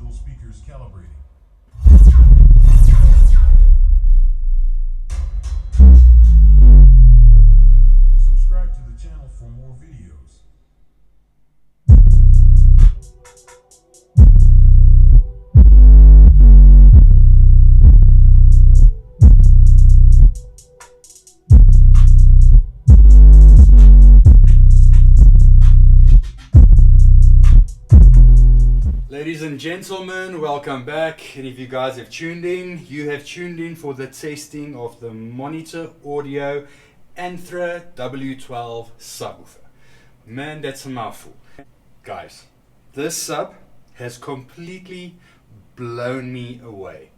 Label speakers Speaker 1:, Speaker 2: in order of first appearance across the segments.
Speaker 1: module speakers calibrating. Subscribe to the channel for more videos.
Speaker 2: Ladies and gentlemen, welcome back. And if you guys have tuned in, you have tuned in for the testing of the Monitor Audio Anthra W12 subwoofer. Man, that's a mouthful. Guys, this sub has completely blown me away.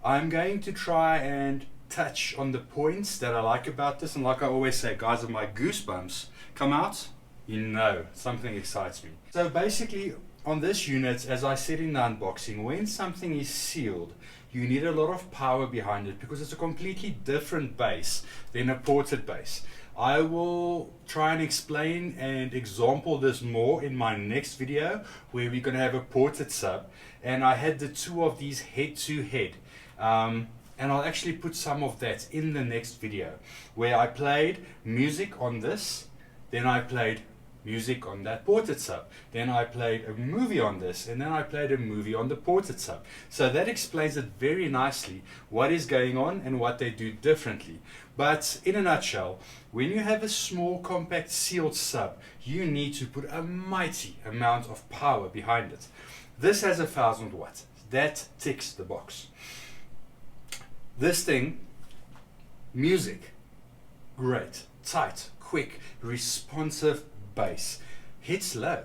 Speaker 2: I'm going to try and touch on the points that I like about this, and like I always say, guys, if my goosebumps come out, you know something excites me. So basically, on this unit, as I said in the unboxing, when something is sealed, you need a lot of power behind it because it's a completely different bass than a ported bass. I will try and explain and example this more in my next video where we're going to have a ported sub, and I had the two of these head to head, and I'll actually put some of that in the next video where I played music on this, then I played music on that ported sub, then I played a movie on this, and then I played a movie on the ported sub. So that explains it very nicely what is going on and what they do differently. But in a nutshell, when you have a small compact sealed sub, you need to put a mighty amount of power behind it. This has 1000 watts. That ticks the box. This thing, music, great, tight, quick, responsive bass. Hits low,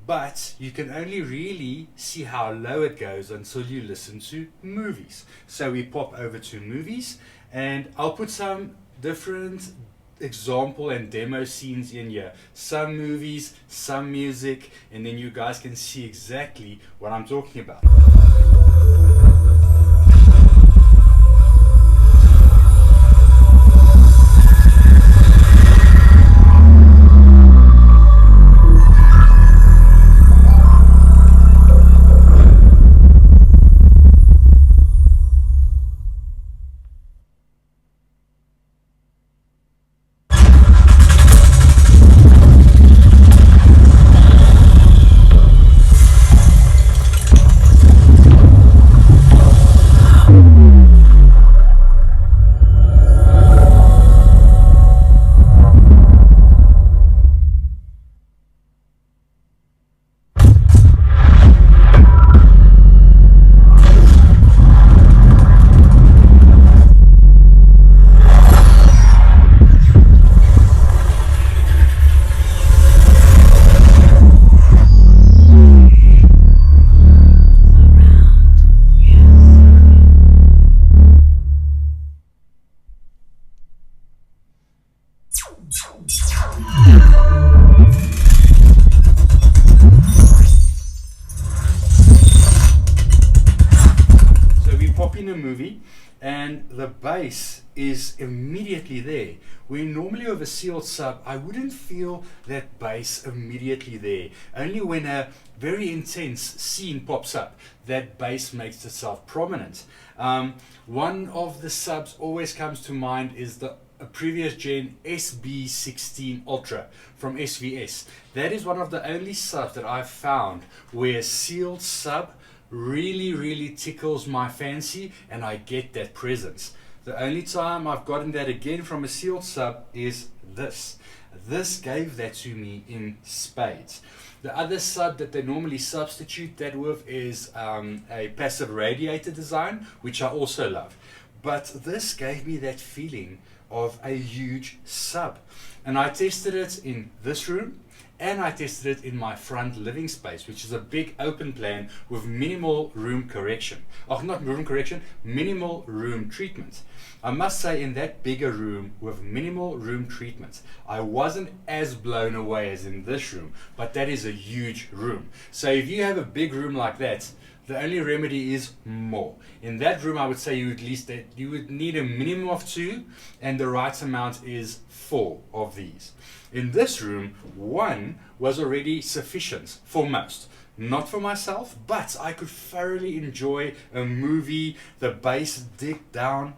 Speaker 2: but you can only really see how low it goes until you listen to movies. So we pop over to movies, and I'll put some different example and demo scenes in here. Some movies, some music, and then you guys can see exactly what I'm talking about. So we pop in a movie and the bass is immediately there. Where normally with a sealed sub, I wouldn't feel that bass immediately there. Only when a very intense scene pops up, that bass makes itself prominent. One of the subs always comes to mind is the previous gen SB16 Ultra from SVS. That is one of the only subs that I've found where sealed sub really tickles my fancy and I get that presence. The only time I've gotten that again from a sealed sub is this. This gave that to me in spades. The other sub that they normally substitute that with is a passive radiator design, which I also love. But this gave me that feeling of a huge sub. And I tested it in this room, and I tested it in my front living space, which is a big open plan with minimal room correction. Oh, not room correction, minimal room treatment. I must say, in that bigger room with minimal room treatment, I wasn't as blown away as in this room, but that is a huge room. So if you have a big room like that, the only remedy is more. In that room, I would say you would need a minimum of 2, and the right amount is 4 of these. In this room, 1 was already sufficient for most. not for myself, but I could thoroughly enjoy a movie, the bass dig down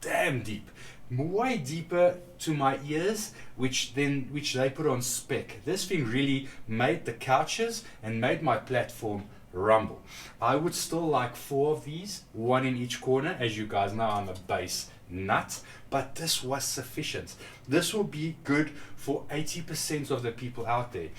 Speaker 2: damn deep, way deeper to my ears, which they put on spec. This thing really made the couches and made my platform rumble. I would still like 4 of these, 1 in each corner. As you guys know, I'm a bass nut, but this was sufficient. This will be good for 80% of the people out there.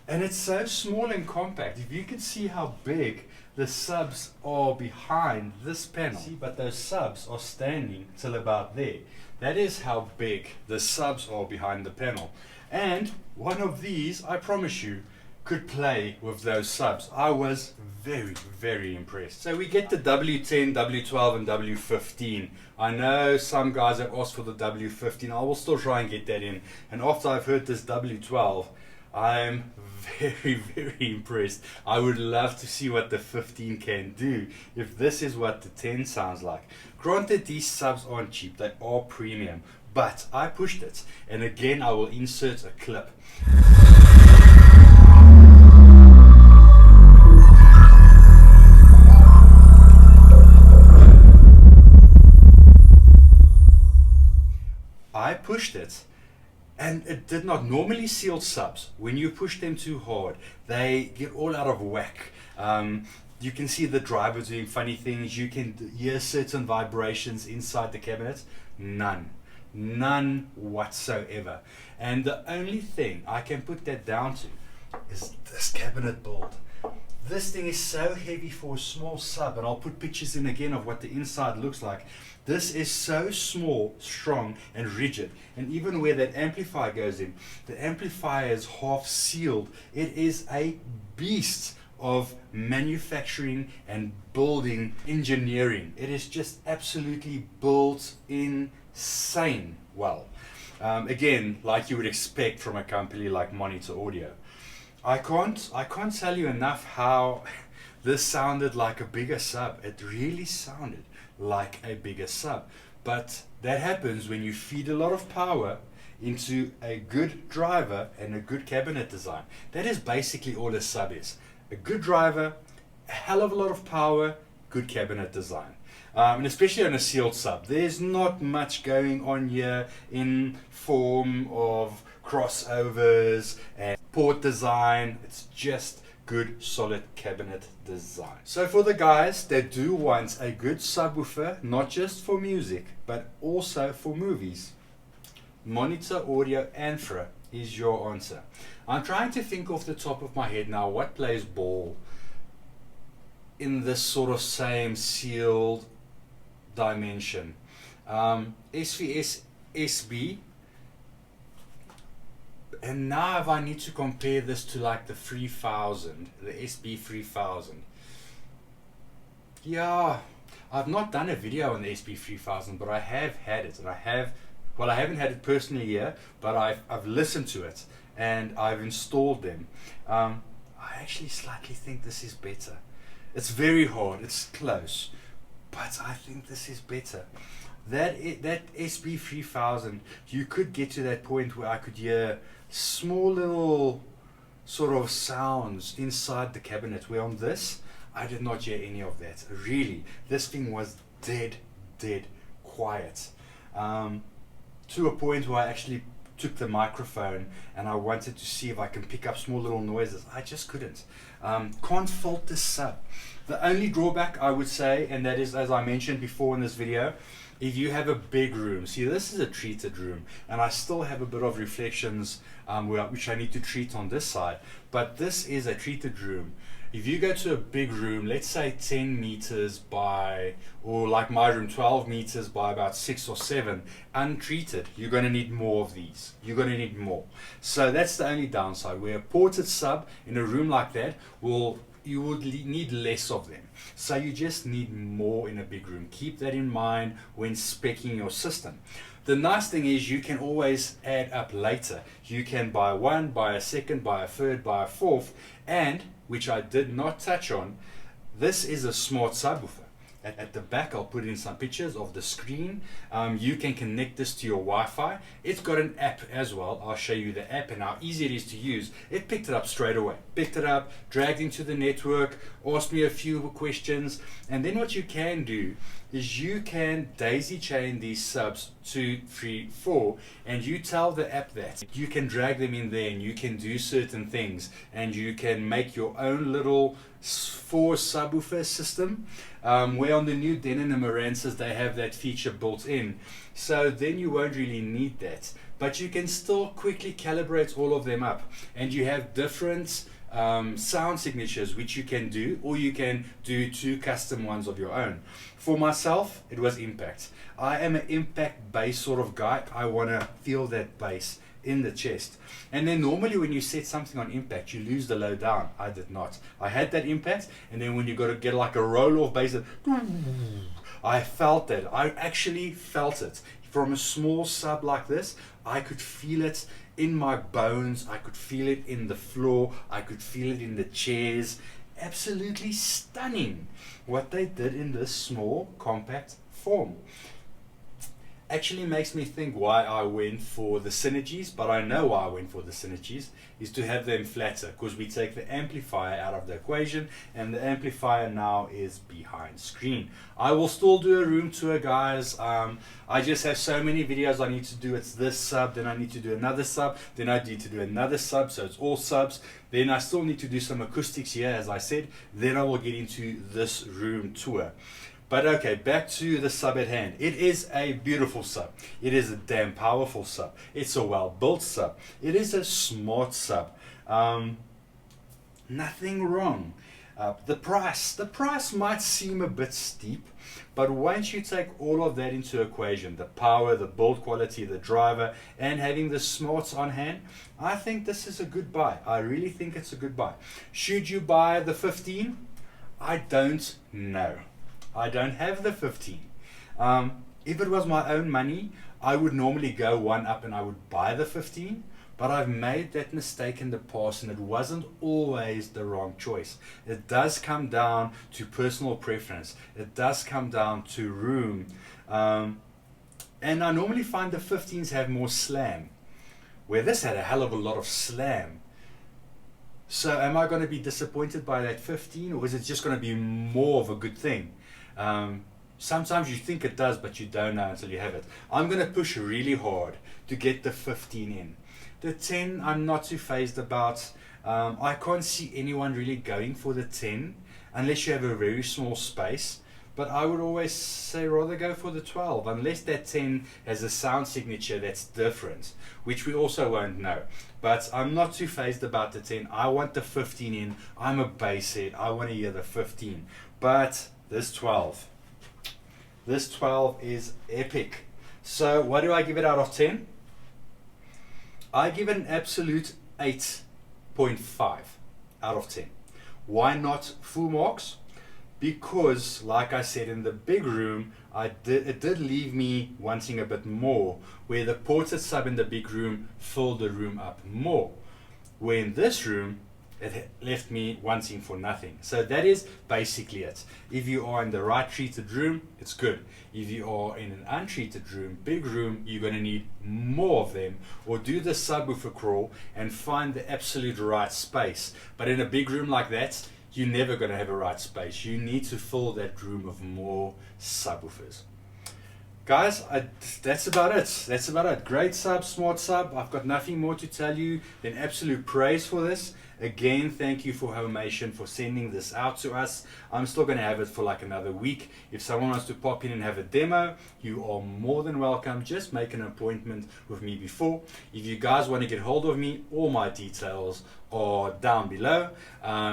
Speaker 2: And it's so small and compact. If you can see how big the subs are behind this panel, see, but those subs are standing till about there. That is how big the subs are behind the panel. And one of these, I promise you, could play with those subs. I was very, very impressed. So we get the W10, W12 and W15. I know some guys have asked for the W15. I will still try and get that in. And after I've heard this W12, I'm very, very impressed. I would love to see what the 15 can do if this is what the 10 sounds like. Granted, these subs aren't cheap, they are premium, but I pushed it. And again, I will insert a clip. I pushed it, and it did not. Normally sealed subs, when you push them too hard, they get all out of whack. You can see the driver doing funny things. You can hear certain vibrations inside the cabinet. None whatsoever. And the only thing I can put that down to is this cabinet build. This thing is so heavy for a small sub, and I'll put pictures in again of what the inside looks like. This is so small, strong and rigid, and even where that amplifier goes in, the amplifier is half sealed. It is a beast of manufacturing and building engineering. It is just absolutely built insane well. Again, like you would expect from a company like Monitor Audio. I can't tell you enough how this sounded like a bigger sub. It really sounded like a bigger sub. But that happens when you feed a lot of power into a good driver and a good cabinet design. That is basically all a sub is. A good driver, a hell of a lot of power, good cabinet design. And especially on a sealed sub, there's not much going on here in form of crossovers and port design. It's just good solid cabinet design. So for the guys that do want a good subwoofer, not just for music but also for movies, Monitor Audio Anthra is your answer. I'm trying to think off the top of my head now what plays ball in this sort of same sealed dimension. SVS SB. And now if I need to compare this to like the 3000, the SB 3000. Yeah, I've not done a video on the SB 3000, but I have had it, and I haven't had it personally here, but I've listened to it and I've installed them. I actually slightly think this is better. It's very hard, it's close, but I think this is better. That SB 3000, you could get to that point where I could hear small little sort of sounds inside the cabinet, where on this I did not hear any of that. Really, this thing was dead quiet, to a point where I actually took the microphone and I wanted to see if I can pick up small little noises. I just couldn't. Can't fault this sub. The only drawback I would say, and that is, as I mentioned before in this video, if you have a big room, see this is a treated room, and I still have a bit of reflections which I need to treat on this side, but this is a treated room. If you go to a big room, let's say 10 meters by, or like my room, 12 meters by about 6 or 7, untreated, you're going to need more of these. You're going to need more. So that's the only downside, where a ported sub in a room like that you would need less of them. So you just need more in a big room. Keep that in mind when speccing your system. The nice thing is you can always add up later. You can buy one, buy a second, buy a third, buy a fourth, and, which I did not touch on, this is a smart subwoofer. At the back, I'll put in some pictures of the screen. You can connect this to your Wi-Fi. It's got an app as well. I'll show you the app and how easy it is to use. It picked it up straight away. Picked it up, dragged into the network, asked me a few questions, and then what you can do is you can daisy chain these subs 2, 3, 4, and you tell the app that you can drag them in there and you can do certain things, and you can make your own little 4 subwoofer system, where on the new Denon and Marantzas they have that feature built in, so then you won't really need that, but you can still quickly calibrate all of them up, and you have different sound signatures which you can do, or you can do 2 custom ones of your own. For myself, it was impact. I am an impact bass sort of guy. I want to feel that bass in the chest. And then normally when you set something on impact, you lose the low down. I did not. I had that impact, and then when you got to get like a roll off bass, I felt that. I actually felt it. From a small sub like this, I could feel it in my bones, I could feel it in the floor, I could feel it in the chairs. Absolutely stunning what they did in this small compact form. Actually makes me think why I went for the synergies, but I know why I went for the synergies is to have them flatter, because we take the amplifier out of the equation, and the amplifier now is behind screen. I will still do a room tour, guys. I just have so many videos I need to do. It's this sub, then I need to do another sub, then I need to do another sub, so it's all subs. Then I still need to do some acoustics here, as I said. Then I will get into this room tour. But okay, back to the sub at hand. It is a beautiful sub. It is a damn powerful sub. It's a well-built sub. It is a smart sub. Nothing wrong. The price might seem a bit steep, but once you take all of that into equation, the power, the build quality, the driver, and having the smarts on hand, I think this is a good buy. I really think it's a good buy. Should you buy the 15? I don't know. I don't have the 15. If it was my own money, I would normally go one up and I would buy the 15, but I've made that mistake in the past, and it wasn't always the wrong choice. It does come down to personal preference. It does come down to room. And I normally find the 15s have more slam, where this had a hell of a lot of slam. So am I going to be disappointed by that 15, or is it just going to be more of a good thing? Sometimes you think it does, but you don't know until you have it. I'm going to push really hard to get the 15 in. The 10 I'm not too phased about. I can't see anyone really going for the 10 unless you have a very small space, but I would always say rather go for the 12 unless that 10 has a sound signature that's different, which we also won't know. But I'm not too phased about the 10. I want the 15 in. I'm a bass head. I want to hear the 15. But this 12 is epic. So what do I give it out of 10? I give it an absolute 8.5 out of 10. Why not full marks? Because like I said, in the big room, it did leave me wanting a bit more, where the ported sub in the big room filled the room up more, where in this room it left me wanting for nothing. So that is basically it. If you are in the right treated room, it's good. If you are in an untreated room, big room, you're going to need more of them, or do the subwoofer crawl and find the absolute right space. But in a big room like that, you're never going to have a right space. You need to fill that room with more subwoofers. Guys, that's about it. That's about it. Great sub, smart sub. I've got nothing more to tell you than absolute praise for this. Again, thank you for Homation for sending this out to us. I'm still going to have it for like another week. If someone wants to pop in and have a demo, you are more than welcome. Just make an appointment with me before. If you guys want to get hold of me, all my details are down below.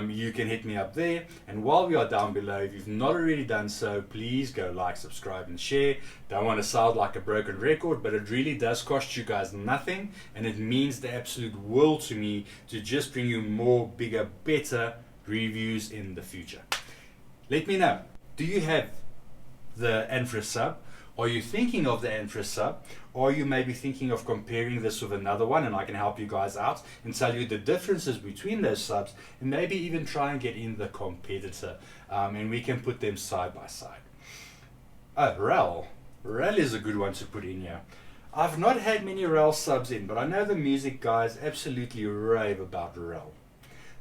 Speaker 2: You can hit me up there. And while we are down below, if you've not already done so, please go like, subscribe, and share. Don't want to sound like a broken record, but it really does cost you guys nothing, and it means the absolute world to me to just bring you more, bigger, better reviews in the future. Let me know, do you have the Anthra sub? Are you thinking of the Anthra sub? Or are you maybe thinking of comparing this with another one, and I can help you guys out and tell you the differences between those subs, and maybe even try and get in the competitor, and we can put them side by side. Oh, REL. REL is a good one to put in here. I've not had many REL subs in, but I know the music guys absolutely rave about REL.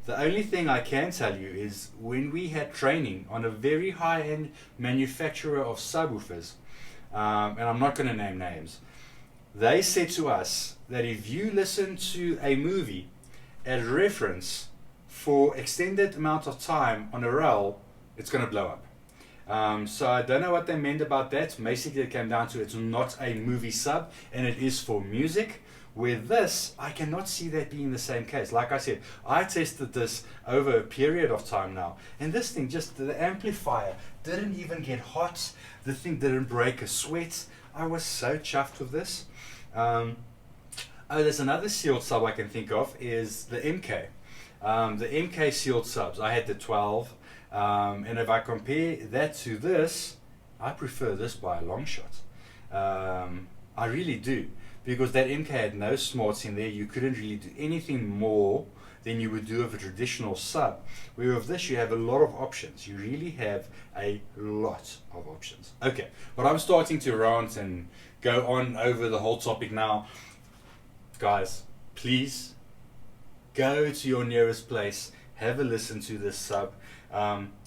Speaker 2: The only thing I can tell you is when we had training on a very high-end manufacturer of subwoofers, and I'm not going to name names, they said to us that if you listen to a movie as reference for extended amount of time on a REL, it's going to blow up. So I don't know what they meant about that. Basically it came down to it's not a movie sub and it is for music. With this, I cannot see that being the same case. Like I said, I tested this over a period of time now, and this thing, just the amplifier didn't even get hot. The thing didn't break a sweat. I was so chuffed with this. Oh, there's another sealed sub I can think of is the MK. The MK sealed subs. I had the 12, and if I compare that to this, I prefer this by a long shot. I really do. Because that MK had no smarts in there, you couldn't really do anything more than you would do with a traditional sub. Where with this you have a lot of options. You really have a lot of options. Okay, but I'm starting to rant and go on over the whole topic now. Guys, please go to your nearest place, have a listen to this sub.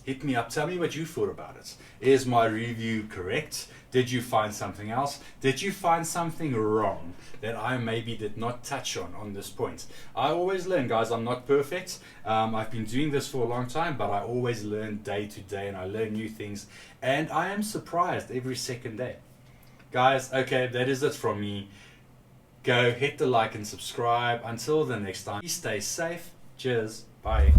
Speaker 2: Hit me up, tell me what you thought about it. Is my review correct? Did you find something else? Did you find something wrong that I maybe did not touch on this point? I always learn, guys. I'm not perfect. I've been doing this for a long time, but I always learn day to day and I learn new things. And I am surprised every second day. Guys, okay, that is it from me. Go hit the like and subscribe. Until the next time, stay safe. Cheers. Bye.